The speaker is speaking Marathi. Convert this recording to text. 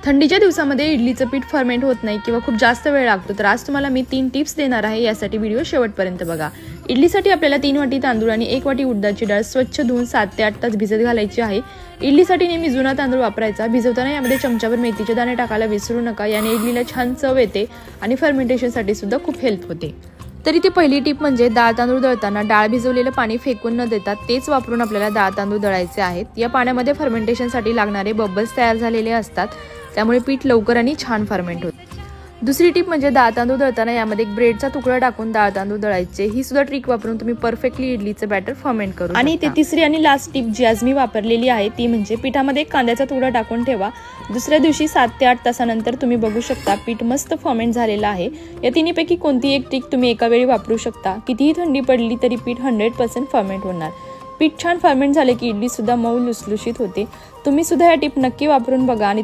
थंडीच्या दिवसामध्ये इडलीचं पीठ फर्मेंट होत नाही किंवा खूप जास्त वेळ लागतो, तर आज तुम्हाला मी 3 टिप्स देणार आहे। यासाठी व्हिडिओ शेवटपर्यंत बघा। इडलीसाठी आपल्याला 3 वाटी तांदूळ आणि 1 वाटी उडदाची डाळ स्वच्छ धुवून 7 ते 8 तास भिजत घालायची आहे। इडलीसाठी नेहमी जुना तांदूळ वापरायचा। भिजवताना यामध्ये चमचाभर मेथीचे दाणे टाकायला विसरू नका, याने इडलीला छान चव येते आणि फर्मेंटेशनसाठी सुद्धा खूप हेल्प होते। तर इथे पहिली टिप म्हणजे डाळ तांदूळ दळताना डाळ भिजवलेलं पाणी फेकून न देता तेच वापरून आपल्याला डाळ तांदूळ दळायचे आहेत। या पाण्यामध्ये फर्मेंटेशनसाठी लागणारे बबल्स तयार झालेले असतात, त्यामुळे पीठ लवकर आणि छान फर्मेंट होते। दुसरी टिप म्हणजे डाळ तांदूळ दळताना यामध्ये एक ब्रेडचा तुकडा टाकून डाळ तांदूळ दळायचे। ही सुद्धा ट्रिक वापरून तुम्ही परफेक्टली इडलीचं बॅटर फर्मेंट करू शकता। आणि इथे तिसरी आणि लास्ट टिप जी आज मी वापरलेली आहे ती म्हणजे पिठामध्ये एक कांद्याचा तुकडा टाकून ठेवा। दुसऱ्या दिवशी 7 ते 8 तासानंतर तुम्ही बघू शकता पीठ मस्त फर्मेंट झालेलं आहे। या तिन्हीपैकी कोणती एक ट्रिक तुम्ही एका वेळी वापरू शकता। कितीही थंडी पडली तरी पीठ 100% फर्मेंट होणार। पीठ छान फर्मेंट झाले की इडली सुद्धा मऊ लुसलुशीत होते। तुम्ही सुद्धा या टिप नक्की वापरून बघा आणि